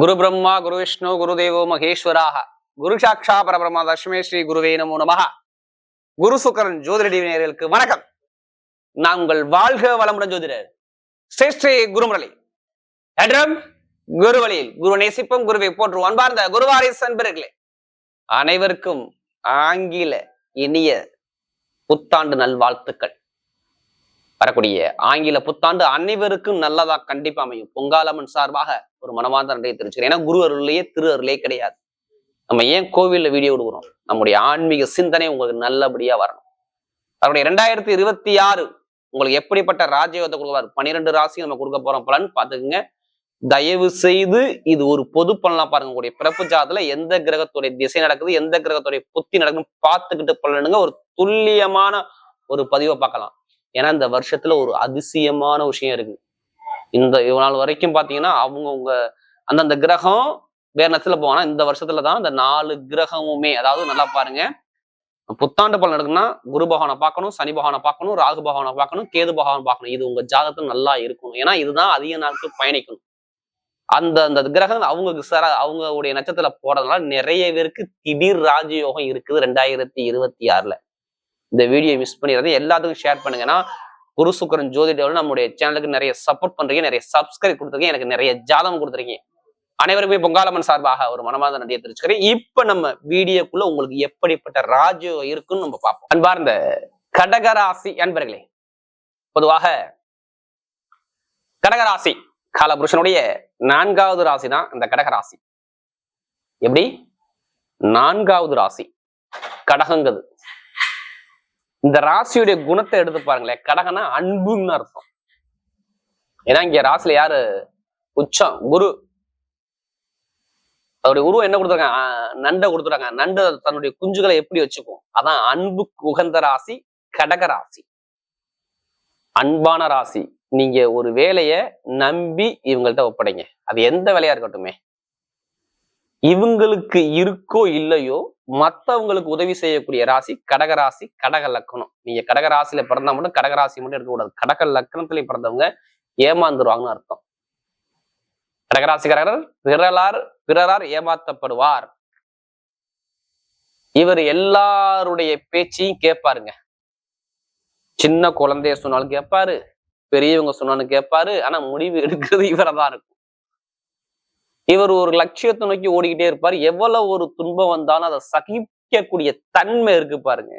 குரு பிரம்மா குரு விஷ்ணு குரு தேவோ மகேஸ்வராக குரு சாட்சா பரபிரம்மா தஷ்மே ஸ்ரீ குருவே நமோ நமஹ. குரு சுக்கரன் ஜோதிட நேயர்களுக்கு வணக்கம். நாங்கள் வாழ்க வளமுடன் ஜோதிடர் ஸ்ரீ ஸ்ரீ குருமுரளி என்றும் குரு வழியில் குரு நேசிப்போம் குருவை போற்றுவோம். அன்பார்ந்த குருவாரிஸ் அன்பர்களே, அனைவருக்கும் ஆங்கில இனிய புத்தாண்டு நல்வாழ்த்துக்கள். வரக்கூடிய ஆங்கில புத்தாண்டு அனைவருக்கும் நல்லதா கண்டிப்பா அமையும். பொங்காலம்மன் சார்பாக ஒரு மனமார்ந்த நன்றியை தெரிவிச்சுக்கிறேன். ஏன்னா குரு அருளையே திரு அருளே கிடையாது. நம்ம ஏன் கோவில்ல வீடியோ விடுகிறோம்? நம்முடைய ஆன்மீக சிந்தனை உங்களுக்கு நல்லபடியா வரணும். அவருடைய 2026 உங்களுக்கு எப்படிப்பட்ட ராஜயோகத்தை கொடுக்குவார்? 12 ராசி நம்ம கொடுக்க போறோம் பலன் பார்த்துக்குங்க. தயவு செய்து இது ஒரு பொது பலனா பாருங்க. உங்களுடைய பிறப்பு ஜாதத்துல எந்த கிரகத்துடைய திசை நடக்குது, எந்த கிரகத்துடைய புத்தி நடக்குதுன்னு பார்த்துக்கிட்டு பலனுங்க. ஒரு துல்லியமான ஒரு பதிவை பார்க்கலாம். ஏன்னா இந்த வருஷத்துல ஒரு அதிசயமான விஷயம் இருக்கு. இந்த நாள் வரைக்கும் பாத்தீங்கன்னா அவங்க அந்தந்த கிரகம் வேற நேரத்துல போவானா, இந்த வருஷத்துலதான் அந்த 4 கிரகமுமே, அதாவது நல்லா பாருங்க, புத்தாண்டு பலன் எடுக்குன்னா குரு பகவானை பார்க்கணும், சனி பகவானை பார்க்கணும், ராகு பகவானை பார்க்கணும், கேது பகவான் பார்க்கணும். இது உங்க ஜாதகத்துல நல்லா இருக்கணும். ஏன்னா இதுதான் அதிக நாட்கள் பயணிக்கணும். அந்த அந்த கிரகம் அவங்களுடைய நட்சத்திரத்துல போறதுனால நிறைய பேருக்கு திடீர் ராஜயோகம் இருக்குது 2026. இந்த வீடியோ மிஸ் பண்ணிடுறது எல்லாத்துக்கும் ஷேர் பண்ணுங்க. ஏன்னா குரு சுக்கரன் ஜோதிடர் நம்முடைய சேனலுக்கு நிறைய சப்போர்ட் பண்றீங்க, நிறைய சப்ஸ்கிரைப் கொடுத்துருக்கீங்க, எனக்கு நிறைய ஜாதகம் கொடுத்துருக்கீங்க. அனைவருமே பொங்காலம்மன் சார்பாக ஒரு மனமார்ந்த நன்றியை தெரிவிச்சுக்கிறேன். இப்ப நம்ம வீடியோக்குள்ள உங்களுக்கு எப்படிப்பட்ட ராஜயோகம் இருக்குன்னு நம்ம பார்ப்போம். அன்பார்ந்த கடகராசி அன்பர்களே, பொதுவாக கடகராசி காலபுருஷனுடைய 4வது ராசி தான் இந்த கடகராசி. எப்படி 4வது ராசி கடகங்கிறது. இந்த ராசியுடைய குணத்தை எடுத்து பாருங்களேன். கடகனா அன்புன்னு அர்த்தம். ஏன்னா இங்க ராசியில யாரு உச்சம்? குரு. அவருடைய உருவம் என்ன கொடுத்துருக்காங்க? நண்டை கொடுத்துருக்காங்க. நண்டு தன்னுடைய குஞ்சுகளை எப்படி வச்சுக்கும்? அதான் அன்புக்கு உகந்த ராசி கடக ராசி. அன்பான ராசி. நீங்க ஒரு வேலைய நம்பி இவங்கள்ட்ட ஒப்படைங்க. அது எந்த வேலையா இருக்கட்டுமே, இவங்களுக்கு இருக்கோ இல்லையோ மற்றவங்களுக்கு உதவி செய்யக்கூடிய ராசி கடகராசி, கடக லக்கணம். நீங்க கடகராசியில பிறந்தா மட்டும் கடகராசி மட்டும் எடுக்கக்கூடாது. கடக லக்கணத்திலையும் பிறந்தவங்க ஏமாந்துருவாங்கன்னு அர்த்தம். கடகராசிக்காரர் பிறரார் ஏமாத்தப்படுவார். இவர் எல்லாருடைய பேச்சையும் கேட்பாருங்க. சின்ன குழந்தைய சொன்னாலும் கேட்பாரு, பெரியவங்க சொன்னாலும் கேட்பாரு. ஆனா முடிவு எடுக்கிறது இவரதான் இருக்கும். இவர் ஒரு லட்சியத்தை நோக்கி ஓடிக்கிட்டே இருப்பார். எவ்வளவு ஒரு துன்பம் வந்தாலும் அதை சகிக்கக்கூடிய தன்மை இருக்கு பாருங்க.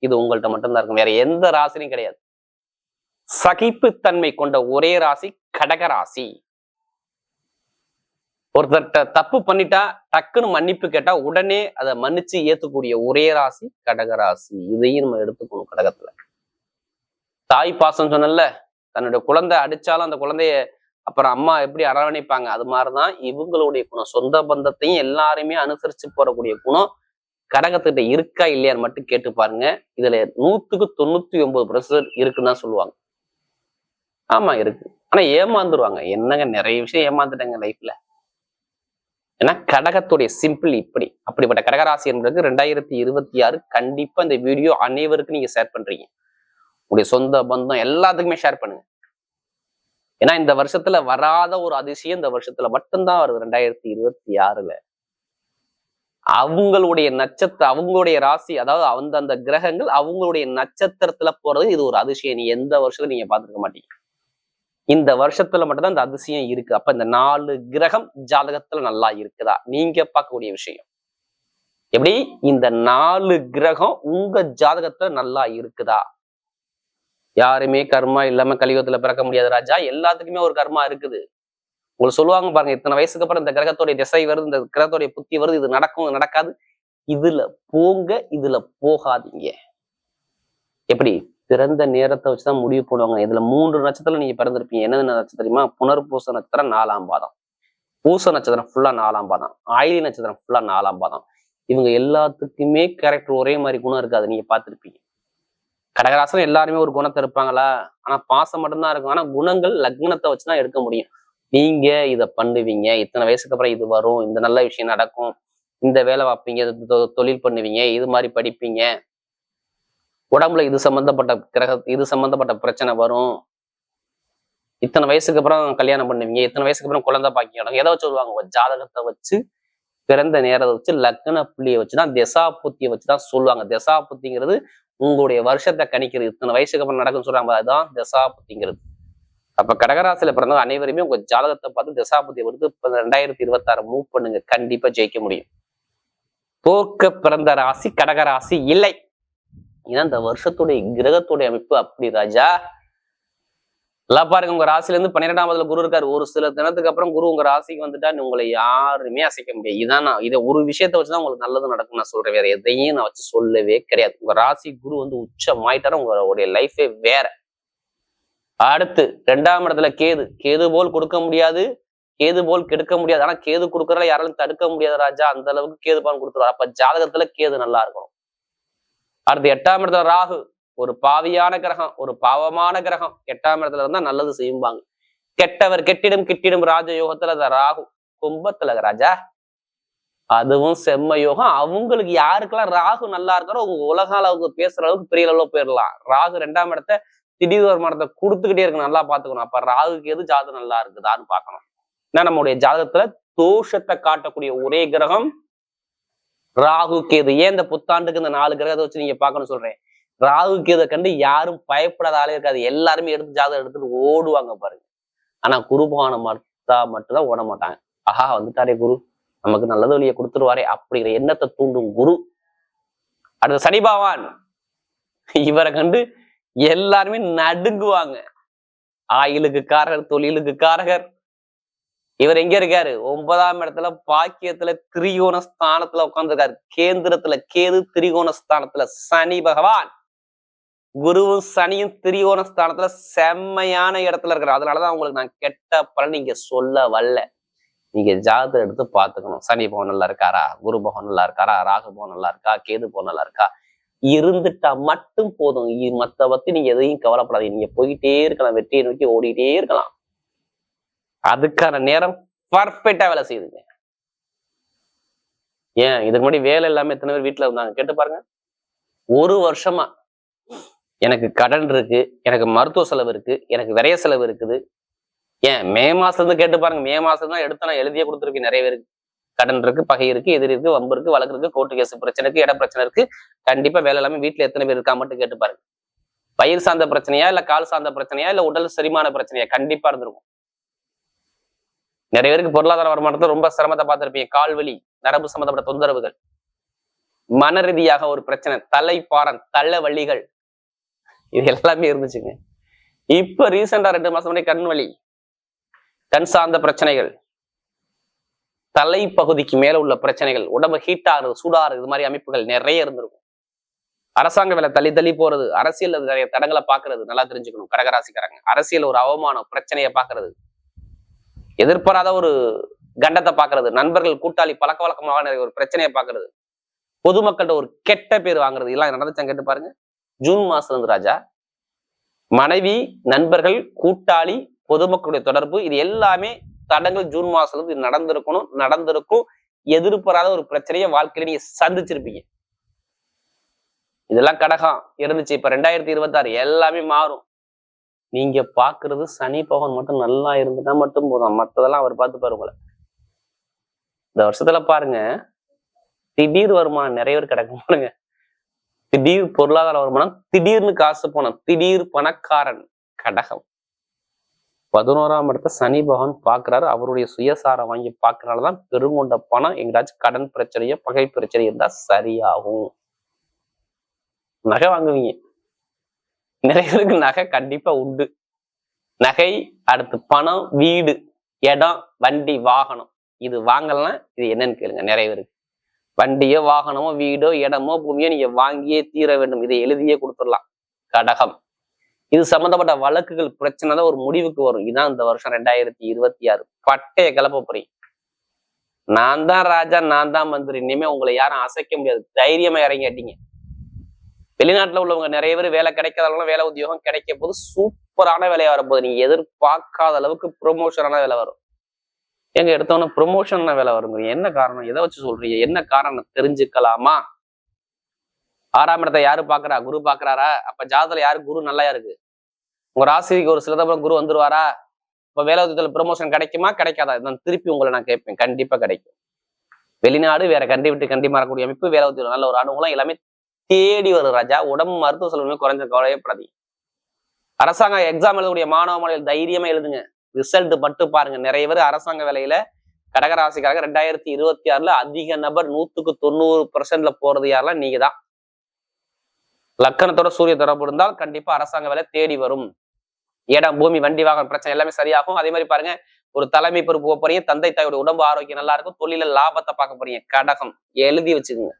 இது உங்கள்கிட்ட மட்டும்தான் இருக்கும், வேற எந்த ராசிலையும் கிடையாது. சகிப்புத்தன்மை கொண்ட ஒரே ராசி கடகராசி. ஒருத்தர்கிட்ட தப்பு பண்ணிட்டா டக்குன்னு மன்னிப்பு கேட்டா உடனே அதை மன்னிச்சு ஏத்துக்கூடிய ஒரே ராசி கடகராசி. இதையும் நம்ம எடுத்துக்கணும். கடகத்துல தாய் பாசம் சொன்னல, தன்னுடைய குழந்தை அடிச்சாலும் அந்த குழந்தைய அப்புறம் அம்மா எப்படி அரவணைப்பாங்க, அது மாதிரிதான் இவங்களுடைய குணம். சொந்த பந்தத்தையும் எல்லாருமே அனுசரிச்சு போறக்கூடிய குணம் கடகத்திட்ட இருக்கா இல்லையான்னு மட்டும் கேட்டு பாருங்க. இதுல 100க்கு 99% இருக்குன்னு தான் சொல்லுவாங்க. ஆமா இருக்கு. ஆனா ஏமாந்துருவாங்க. என்னங்க நிறைய விஷயம் ஏமாந்துட்டாங்க லைஃப்ல. ஏன்னா கடகத்துடைய சிம்பிள் இப்படி. அப்படிப்பட்ட கடகராசி என்பது 2026 கண்டிப்பா இந்த வீடியோ அனைவருக்கும் நீங்க ஷேர் பண்றீங்க. உங்களுடைய சொந்த பந்தம் எல்லாத்துக்குமே ஷேர் பண்ணுங்க. ஏன்னா இந்த வருஷத்துல வராத ஒரு அதிசயம் இந்த வருஷத்துல மட்டும்தான் வருது. 2026 அவங்களுடைய நட்சத்திரம், அவங்களுடைய ராசி, அதாவது அந்த கிரகங்கள் அவங்களுடைய நட்சத்திரத்துல போறது இது ஒரு அதிசயம். நீ எந்த வருஷத்துல நீங்க பார்த்துருக்க மாட்டீங்க. இந்த வருஷத்துல மட்டும்தான் இந்த அதிசயம் இருக்கு. அப்ப இந்த 4 கிரகம் ஜாதகத்துல நல்லா இருக்குதா நீங்க பார்க்கக்கூடிய விஷயம். எப்படி இந்த 4 கிரகம் உங்க ஜாதகத்துல நல்லா இருக்குதா? யாருமே கர்மா இல்லாம கலியுகத்துல பிறக்க முடியாது ராஜா. எல்லாத்துக்குமே ஒரு கர்மா இருக்குது. உங்களுக்கு சொல்லுவாங்க பாருங்க, இத்தனை வயசுக்கு அப்புறம் இந்த கிரகத்துடைய திசை வருது, இந்த கிரகத்துடைய புத்தி வருது, இது நடக்கும், இது நடக்காது. இதுல போங்க, இதுல போகாதீங்க. எப்படி பிறந்த நேரத்தை வச்சுதான் முடிவு பண்ணுவாங்க. இதுல 3 நட்சத்திரம் நீங்க பிறந்திருப்பீங்க. என்னென்ன நட்சத்திரம் தெரியுமா? புனர்பூச நட்சத்திரம் 4ஆம் பாதம், பூச நட்சத்திரம் ஃபுல்லா 4ஆம் பாதம், ஆயிலி நட்சத்திரம் ஃபுல்லா 4ஆம் பாதம். இவங்க எல்லாத்துக்குமே கேரக்டர் ஒரே மாதிரி குணம் இருக்காது. நீங்க பார்த்திருப்பீங்க. கடகராசனம் எல்லாருமே ஒரு குணத்தை இருப்பாங்களா? ஆனா பாசம் மட்டும்தான் இருக்கும். ஆனா குணங்கள் லக்னத்தை வச்சுதான் எடுக்க முடியும். நீங்க இதை பண்ணுவீங்க, இத்தனை வயசுக்கு அப்புறம் இது வரும், இந்த நல்ல விஷயம் நடக்கும், இந்த வேலை பார்ப்பீங்க, தொழில் பண்ணுவீங்க, இது மாதிரி படிப்பீங்க, உடம்புல இது சம்பந்தப்பட்ட பிரச்சனை வரும், இத்தனை வயசுக்கு அப்புறம் கல்யாணம் பண்ணுவீங்க, இத்தனை வயசுக்கு அப்புறம் குழந்தை பாக்கியம், எதை வச்சு வருவாங்க? ஒரு ஜாதகத்தை வச்சு, பிறந்த நேரத்தை வச்சு, லக்ன புள்ளியை வச்சுதான், திசா புத்தியை வச்சுதான் சொல்லுவாங்க. திசா புத்திங்கிறது உங்களுடைய வருஷத்தை கணிக்கிறது. இத்தனை வயசுக்கு அப்புறம் நடக்கும்னு சொல்றாங்க, அதுதான் திசா புத்திங்கிறது. அப்ப கடகராசியில பிறந்தவங்க அனைவருமே உங்க ஜாதகத்தை பார்த்து திசா புத்தியை பொறுத்து 2026 மூவ் பண்ணுங்க, கண்டிப்பா ஜெயிக்க முடியும். தோற்க பிறந்த ராசி கடகராசி இல்லை. ஏன்னா இந்த வருஷத்துடைய கிரகத்துடைய அமைப்பு அப்படி ராஜா. எல்லாம் பாருங்க, உங்க ராசில இருந்து 12ஆம் இடத்துல குரு இருக்காரு. ஒரு சில தினத்துக்கு அப்புறம் குரு உங்க ராசிக்கு வந்துட்டா உங்களை யாருமே அசைக்க முடியாது. இதான் நான் இதை ஒரு விஷயத்த வச்சுதான் உங்களுக்கு நல்லது நடக்கும் நான் சொல்றேன். வேற எதையும் நான் வச்சு சொல்லவே கிடையாது. உங்க ராசி குரு வந்து உச்சமாயிட்டாரு, உங்களுடைய லைஃபே வேற. அடுத்து 2ஆம் இடத்துல கேது. கேது போல் கொடுக்க முடியாது, கேது போல் கெடுக்க முடியாது. ஆனா கேது கொடுக்கறத யாராலும் தடுக்க முடியாது ராஜா. அந்த அளவுக்கு கேது பலன் கொடுத்துருவாரு. அப்ப ஜாதகத்துல கேது நல்லா இருக்கணும். அடுத்து 8ஆம் இடத்துல ராகு. ஒரு பாவியான கிரகம், ஒரு பாவமான கிரகம் 8ஆம் இடத்துல இருந்தா நல்லது செய்யும்பாங்க. கெட்டவர் கெட்டிடும் கிட்டிடும் ராஜ யோகத்துல ராகு. கும்பத்துல ராஜா, அதுவும் செம்ம யோகம். அவங்களுக்கு யாருக்கெல்லாம் ராகு நல்லா இருக்காரோ உங்க உலக அளவுக்கு பேசுற அளவுக்கு பெரிய அளவுக்கு போயிடலாம். ராகு 2ஆம் இடத்தை திடீர் வருமானத்தை கொடுத்துக்கிட்டே இருக்கு, நல்லா பாத்துக்கணும். அப்ப ராகுக்கு எது ஜாதகம் நல்லா இருக்குதான்னு பாக்கணும். ஏன்னா நம்முடைய ஜாதகத்துல தோஷத்தை காட்டக்கூடிய ஒரே கிரகம் ராகு கேது. ஏன் இந்த புத்தாண்டுக்கு இந்த 4 கிரகத்தை வச்சு நீங்க பாக்கணும் சொல்றேன். ராகு கேதை கண்டு யாரும் பயப்படாத ஆளே இருக்காது. எல்லாருமே எடுத்து ஜாதகம் எடுத்துட்டு ஓடுவாங்க பாருங்க. ஆனா குரு பகவானை மட்டும்தான் ஓட மாட்டாங்க. ஆஹா வந்துட்டாரே குரு, நமக்கு நல்லது வழியை கொடுத்துருவாரே அப்படிங்கிற எண்ணத்தை தூண்டும் குரு. அடுத்த சனி பகவான், இவரை கண்டு எல்லாருமே நடுங்குவாங்க. ஆயிலுக்கு காரகர், தொழிலுக்கு காரகர். இவர் எங்க இருக்காரு? 9ஆம் இடத்துல பாக்கியத்துல திரிகோண ஸ்தானத்துல உட்கார்ந்துருக்காரு. கேந்திரத்துல கேது, திரிகோண ஸ்தானத்துல சனி பகவான். குருவும் சனியும் திரிகோண ஸ்தானத்துல செம்மையான இடத்துல இருக்கிறார். அதனாலதான் உங்களுக்கு நான் கெட்ட பலன் நீங்க சொல்ல வரல. நீங்க ஜாதகத்தை எடுத்து பாத்துக்கணும். சனி பகவான் நல்லா இருக்காரா, குரு பகவான் நல்லா இருக்காரா, ராகு பகவான் நல்லா இருக்கா, கேது பகவான் நல்லா இருக்கா, இருந்துட்டா மட்டும் போதும். மத்த பத்தி நீங்க எதையும் கவலைப்படாதீங்க. நீங்க போயிட்டே இருக்கலாம், வெற்றியை நோக்கி ஓடிட்டே இருக்கலாம். அதுக்கான நேரம் பர்ஃபெக்டா வேலை செய்யுதுங்க. ஏன் இதுக்கு முன்னாடி வேலை இல்லாம எத்தனை பேர் வீட்டுல இருந்தாங்க கேட்டு பாருங்க. ஒரு வருஷமா எனக்கு கடன் இருக்கு, எனக்கு மருத்துவ செலவு இருக்கு, எனக்கு விரைய செலவு இருக்குது. ஏன் மே மாசம் இருந்து கேட்டு பாருங்க. மே மாசம் தான் எடுத்து நான் எழுதியே கொடுத்துருக்கேன். நிறைய பேருக்கு கடன் இருக்கு, பகை இருக்கு, எதிரி இருக்கு, வம்பு இருக்கு, வழக்கு இருக்கு, கோர்ட்டு கேஸ் பிரச்சனை இருக்கு, இட பிரச்சனை இருக்கு. கண்டிப்பா வேலை இல்லாம வீட்டுல எத்தனை பேர் இருக்கா மட்டும் கேட்டு பாருங்க. பயிர் சார்ந்த பிரச்சனையா, இல்ல கால் சார்ந்த பிரச்சனையா, இல்ல உடல் செரிமான பிரச்சனையா, கண்டிப்பா இருந்திருக்கும். நிறைய பேருக்கு பொருளாதார வருமானத்தை ரொம்ப சிரமத்தை பார்த்திருப்பீங்க. கால்வலி, நரம்பு சம்பந்தப்பட்ட தொந்தரவுகள், மன ரீதியாக ஒரு பிரச்சனை, தலைப்பாரம், தலை வலிகள், இது எல்லாமே இருந்துச்சுங்க. இப்ப ரீசெண்டா 2 மாசம் முன்னாடி கண் வலி, கண் சார்ந்த பிரச்சனைகள், தலை பகுதிக்கு மேல உள்ள பிரச்சனைகள், உடம்பு ஹீட் ஆகுறது, சூடாறு, இது மாதிரி அமைப்புகள் நிறைய இருந்திருக்கும். அரசாங்க வேலை தள்ளி தள்ளி போறது, அரசியல் நிறைய தடங்களை பாக்குறது, நல்லா தெரிஞ்சுக்கணும் கடகராசிக்காரங்க. அரசியல் ஒரு அவமானம், பிரச்சனையை பாக்குறது, எதிர்பாராத ஒரு கண்டத்தை பாக்குறது, நண்பர்கள் கூட்டாளி பழக்க வழக்கமாக நிறைய ஒரு பிரச்சனையை பாக்குறது, பொதுமக்கள்கிட்ட ஒரு கெட்ட பேர் வாங்குறது, எல்லாம் நடந்துச்சாங்க கேட்டு பாருங்க. ஜூன் மாசம் இருந்து ராஜா, மனைவி, நண்பர்கள், கூட்டாளி, பொதுமக்களுடைய தொடர்பு, இது எல்லாமே தடங்கள் ஜூன் மாசம் இருந்து நடந்திருக்கும். எதிர்பாராத ஒரு பிரச்சனையை வாழ்க்கையில நீங்க சந்திச்சிருப்பீங்க. இதெல்லாம் கடகம் இருந்துச்சு. இப்ப 2026 எல்லாமே மாறும். நீங்க பாக்குறது சனி பகவான் மட்டும் நல்லா இருந்துட்டா மட்டும் போதும். மத்ததெல்லாம் அவர் பார்த்து பாருங்கள. இந்த வருஷத்துல பாருங்க, திடீர் வருமானம் நிறைய பேர் கிடைக்கும் பாருங்க. திடீர் பொருளாதார வருமானம், திடீர்னு காசு போனோம், திடீர் பணக்காரன் கடகம். 11ஆம் இடத்த சனி பகவான் பாக்குறாரு. அவருடைய சுயசாரம் வாங்கி பாக்குறதுனாலதான் பெருங்கொண்ட பணம் எங்கேயாச்சும் கடன் பிரச்சனையோ பகை பிரச்சனை இருந்தா சரியாகும். நகை வாங்குவீங்க. நிறைய பேருக்கு நகை கண்டிப்பா உண்டு. நகை, அடுத்து பணம், வீடு, இடம், வண்டி, வாகனம், இது வாங்கலாம். இது என்னன்னு கேளுங்க. நிறைய பேருக்கு வண்டியோ வாகனமோ வீடோ இடமோ பூமியோ நீங்க வாங்கியே தீர வேண்டும். இதை எழுதியே கொடுத்துடலாம் கடகம். இது சம்பந்தப்பட்ட வழக்குகள் பிரச்சனை தான் ஒரு முடிவுக்கு வரும். இதுதான் இந்த வருஷம் 2026 பட்டைய கிளப்ப போறீங்க. நான் தான் ராஜா, நான் தான் மந்திரி, இனிமே உங்களை யாரும் அசைக்க முடியாது. தைரியமா இறங்கி அடிங்க. வெளிநாட்டுல உள்ளவங்க நிறைய பேர் வேலை கிடைக்காதவங்களும் வேலை உத்தியோகம் கிடைக்க போது சூப்பரான வேலையா வரப்போகுது. நீங்க எதிர்பார்க்காத அளவுக்கு ப்ரொமோஷனான வேலை வரும். எங்க எடுத்தவொன்னே ப்ரொமோஷன் வேலை வருங்க. என்ன காரணம்? எதை வச்சு சொல்றீங்க? என்ன காரணம் தெரிஞ்சுக்கலாமா? 6ஆம் இடத்தை யாரு பாக்குறா? குரு பாக்குறாரா? அப்ப ஜாதகத்துல யாரு குரு நல்லா இருக்கு? உங்க ராசிக்கு ஒரு சில தப்புறம் குரு வந்துருவாரா? இப்ப வேலை உத்தியோகத்துல ப்ரொமோஷன் கிடைக்குமா கிடைக்காதா? நான் திருப்பி உங்களை நான் கேட்பேன். கண்டிப்பா கிடைக்கும். வெளிநாடு வேற கண்டி விட்டு கண்டி மாறக்கூடிய அமைப்பு, வேலை உத்தியோகம் நல்ல ஒரு அனுகூலம் எல்லாமே தேடி வரும் ராஜா. உடம்பு மருத்துவ செலவுமே குறைஞ்ச கவலையப்படாதீங்க. அரசாங்க எக்ஸாம் எழுதக்கூடிய மாணவ மாணவிகள் தைரியமா எழுதுங்க. ரிசல்ட் மட்டும் பாருங்க. நிறைய பேர் அரசாங்க வேலையில கடகராசிக்காக 2026ல அதிக நபர் 100% போறது யாரெல்லாம் நீங்க தான். லக்கணத்தோட சூரிய தொடர்பு இருந்தால் கண்டிப்பா அரசாங்க வேலை தேடி வரும். இடம், பூமி, வண்டி, வாகன பிரச்சனை எல்லாமே சரியாகும். அதே மாதிரி பாருங்க, ஒரு தலைமை பொறுப்பு போக போறீங்க. தந்தை தாயோட உடம்பு ஆரோக்கியம் நல்லா இருக்கும். தொழில லாபத்தை பார்க்க போறீங்க. கடகம் எழுதி வச்சுக்கோங்க.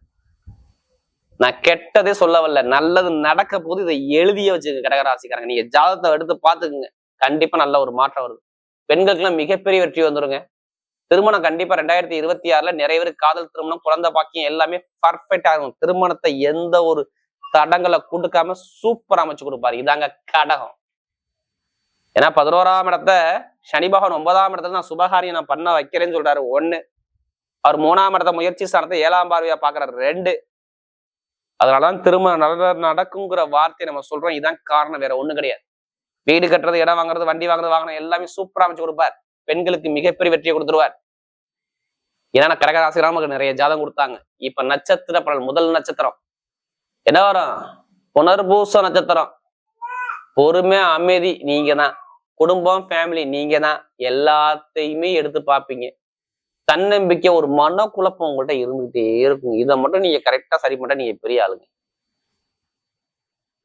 நான் கெட்டதே சொல்ல வரல, நல்லது நடக்க போது இதை எழுதிய வச்சுக்கோங்க. கடகராசிக்காரங்க நீங்க ஜாதகத்தை எடுத்து பாத்துக்குங்க. கண்டிப்பா நல்ல ஒரு மாற்றம் வருது. பெண்களுக்கு எல்லாம் மிகப்பெரிய வெற்றி வந்துருங்க. திருமணம் கண்டிப்பா 2026ல நிறைய பேர் காதல் திருமணம், குழந்தை பாக்கியம் எல்லாமே பர்ஃபெக்ட் ஆகும். திருமணத்தை எந்த ஒரு தடங்களை கொடுக்காம சூப்பர் அமைச்சு கொடுப்பாரு. இதாங்க கடகம். ஏன்னா 11ஆம் இடத்தை சனி பகவான் 9ஆம் இடத்துல நான் சுபகாரியம் நான் பண்ண வைக்கிறேன்னு சொல்றாரு 1. அவர் 3ஆம் இடத்த முயற்சி ஸ்தானத்தை 7ஆம் பார்வையா பாக்குறாரு 2. அதனாலதான் திருமணம் நடக்குங்கிற வார்த்தையை நம்ம சொல்றோம். இதான் காரணம், வேற ஒண்ணு கிடையாது. வீடு கட்டுறது, இடம் வாங்குறது, வண்டி வாங்குறது, வாகனம் எல்லாமே சூப்பரா அமைச்சு கொடுப்பார். பெண்களுக்கு மிகப்பெரிய வெற்றியை கொடுத்துருவார். ஏன்னா கடகராசிக்கு நமக்கு நிறைய ஜாதகம் கொடுத்தாங்க. இப்ப நட்சத்திர பலன், முதல் நட்சத்திரம் என்ன வரும்? புனர்பூச நட்சத்திரம். பொறுமை, அமைதி நீங்க தான். குடும்பம், ஃபேமிலி நீங்க தான். எல்லாத்தையுமே எடுத்து பார்ப்பீங்க. தன்னம்பிக்கை, ஒரு மன குழப்பம் உங்கள்கிட்ட இருந்துகிட்டே இருக்கும். இதை மட்டும் நீங்க கரெக்டா சரி பண்ணா நீங்க பெரிய ஆளுங்க.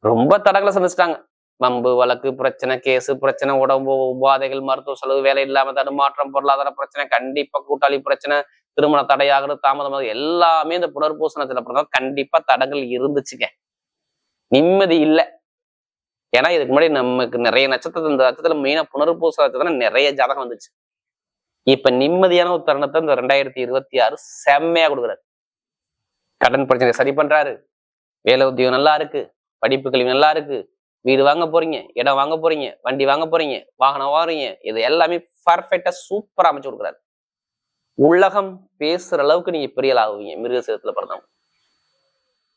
ரொம்ப தடங்களை சந்திச்சிட்டாங்க. வம்பு, வழக்கு, பிரச்சனை, கேசு பிரச்சனை, உடம்பு உபாதைகள், மருத்துவ செலவு, வேலை இல்லாம தடுமாற்றம், பொருளாதார பிரச்சனை, கண்டிப்பா கூட்டாளி பிரச்சனை, திருமண தடையாகிறது, தாமதமாக எல்லாமே இந்த புனர்பூசணத்துல பிறந்தா கண்டிப்பா தடங்கள் இருந்துச்சுங்க. நிம்மதி இல்லை. ஏன்னா இதுக்கு முன்னாடி நமக்கு நிறைய நட்சத்திரம், இந்த நட்சத்திரத்துல மெயினா புனர்பூச நட்சத்திரம் நிறைய ஜாதகம் வந்துச்சு. இப்ப நிம்மதியான ஒரு தருணத்தை இந்த 2026 செம்மையா கொடுக்குறாரு. கடன் பிரச்சனை சரி பண்றாரு. வேலை உத்தியோகம் நல்லா இருக்கு. படிப்பு கல்வி நல்லா இருக்கு. வீடு வாங்க போறீங்க, இடம் வாங்க போறீங்க, வண்டி வாங்க போறீங்க, வாகனம் வாங்குறீங்க. இது எல்லாமே பர்ஃபெக்டா சூப்பரா அமைச்சு கொடுக்குறாரு. உலகம் பேசுற அளவுக்கு நீங்க பெரிய ஆகுவீங்க மிருகசீரத்துல பிறந்தவங்க.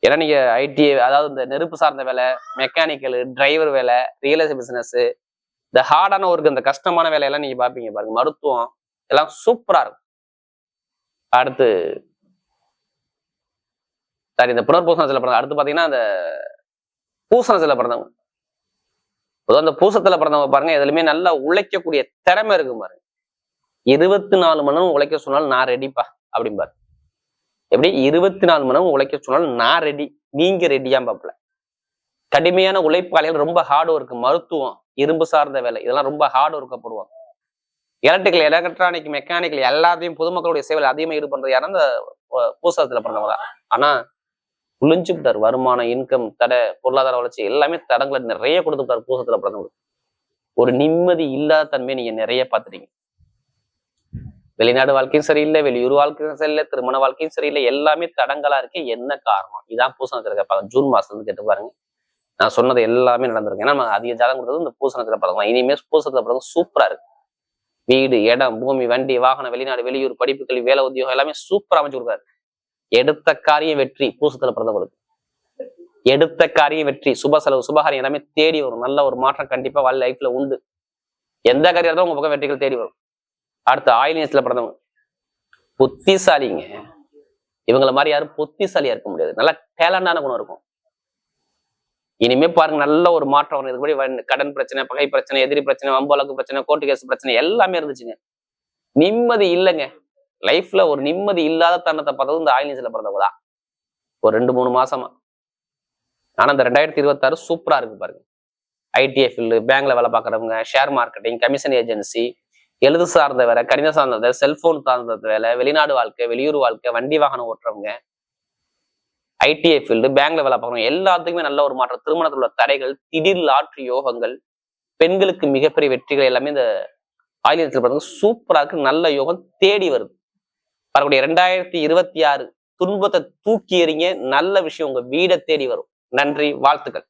ஏன்னா நீங்க ஐடி, அதாவது இந்த நெருப்பு சார்ந்த வேலை, மெக்கானிக்கல், டிரைவர் வேலை, ரியல் எஸ்டேட் பிசினஸ், இந்த ஹார்டான ஒர்க், இந்த கஷ்டமான வேலையெல்லாம் நீங்க பாப்பீங்க பாருங்க. மருத்துவம் எல்லாம் சூப்பரா இருக்கும். அடுத்து சரி, இந்த புனர்பூசணத்துல பிறந்த அடுத்து பாத்தீங்கன்னா இந்த பூசணத்துல பிறந்தவங்க. பொதுவாக அந்த பூசத்துல பிறந்தவங்க பாருங்க, எதுலையுமே நல்லா உழைக்கக்கூடிய திறமை இருக்கும் பாருங்க. 24 மணி நேரம் உழைக்க சொன்னாலும் நான் ரெடிப்பா அப்படிம்பாரு. எப்படி 24 மணி நேரம் உழைக்க சொன்னாலும் நான் ரெடி, நீங்க ரெடியா பாப்பல. கடுமையான உழைப்பாளிகள், ரொம்ப ஹார்ட் ஒர்க், மருத்துவம், இரும்பு சார்ந்த வேலை, இதெல்லாம் ரொம்ப ஹார்ட் ஒர்க்கா போடுவாங்க. எலக்ட்ரிக்கல், எலக்ட்ரானிக், மெக்கானிக்கல் எல்லாத்தையும் பொதுமக்களுடைய சேவையில் அதிகமாக ஈடுபடுறது யாரும் அந்த பூசத்துல பிறந்தவங்க தான். ஆனா புளிஞ்சு விட்டார். வருமானம், இன்கம் தடை, பொருளாதார வளர்ச்சி எல்லாமே தடங்களை நிறைய கொடுத்துட்டார் பூசத்துல பிறந்தவங்க. ஒரு நிம்மதி இல்லாத தன்மையை நீங்க நிறைய பார்த்துட்டீங்க. வெளிநாடு வாழ்க்கையும் சரியில்லை, வெளியூர் வாழ்க்கையும் சரியில்லை, திருமண வாழ்க்கையும் சரியில்லை, எல்லாமே தடங்களா இருக்கு. என்ன காரணம்? இதான் பூசணத்துல கேட்பாங்க. ஜூன் மாசம் வந்து கேட்டு பாருங்க. நான் சொன்னது எல்லாமே நடந்திருக்கு. ஏன்னா நம்ம அதிக ஜாதகம் கொடுத்தது இந்த பூசணத்துல பிறந்தவங்க. இனிமே பூசத்துல பிறந்தவங்க சூப்பரா இருக்கு. வீடு, இடம், பூமி, வண்டி, வாகனம், வெளிநாடு, வெளியூர், படிப்பு, கல்வி, வேலை, உத்தியோகம் எல்லாமே சூப்பரா அமைச்சு கொடுக்காரு. எடுத்த காரியம் வெற்றி. பூசத்துல பிறந்தவங்களுக்கு எடுத்த காரியம் வெற்றி. சுப செலவு, சுபகாரியம் எல்லாமே தேடி வரும். நல்ல ஒரு மாற்றம் கண்டிப்பா வாழ் லைஃப்ல உண்டு. எந்த காரியம் இருந்தாலும் உங்க பக்கம் வெற்றிகள் தேடி வரும். அடுத்து ஆயில்யத்துல பிறந்தவங்க புத்திசாலிங்க. இவங்களை மாதிரி யாரும் புத்திசாலியா இருக்க முடியாது. நல்ல டேலண்டான குணம் இருக்கும். இனிமே பாருங்க, நல்ல ஒரு மாற்றம் வரும். இதுபடி கடன் பிரச்சனை, பகை பிரச்சனை, எதிரி பிரச்சனை, வம்பு வழக்கு பிரச்சனை, கோர்ட்டு கேஸ் பிரச்சனை எல்லாமே இருந்துச்சுங்க. நிம்மதி இல்லைங்க. லைஃப்ல ஒரு நிம்மதி இல்லாத தருணத்தை பார்த்தது இந்த ஆயில்யத்துல பிறந்தவங்க தான். ஒரு 2-3 மாசமா. ஆனா இந்த 2026 சூப்பரா இருக்கு பாருங்க. ஐடிஐ ஃபீல்டு, பேங்க்ல வேலை பார்க்குறவங்க, ஷேர் மார்க்கெட்டிங், கமிஷன் ஏஜென்சி, எழுது சார்ந்த வேலை, கணித சார்ந்த வேலை, செல்போன் சார்ந்த வேலை, வெளிநாடு வாழ்க்கை, வெளியூர் வாழ்க்கை, வண்டி வாகனம் ஓட்டுறவங்க, ஐடிஐ ஃபீல்டு, பேங்க்ல வேலை பார்க்குறவங்க எல்லாத்துக்குமே நல்ல ஒரு மாற்றம். திருமணத்தில் உள்ள தடைகள், திடீர் லாட்ரி யோகங்கள், பெண்களுக்கு மிகப்பெரிய வெற்றிகள் எல்லாமே இந்த ஆயில்யத்தில் பிறந்தவங்க சூப்பரா இருக்கு. நல்ல யோகம் தேடி வருது. வரக்கூடிய 2026 துன்பத்தை தூக்கி எறிங்க. நல்ல விஷயம் உங்க வீடை தேடி வரும். நன்றி, வாழ்த்துக்கள்.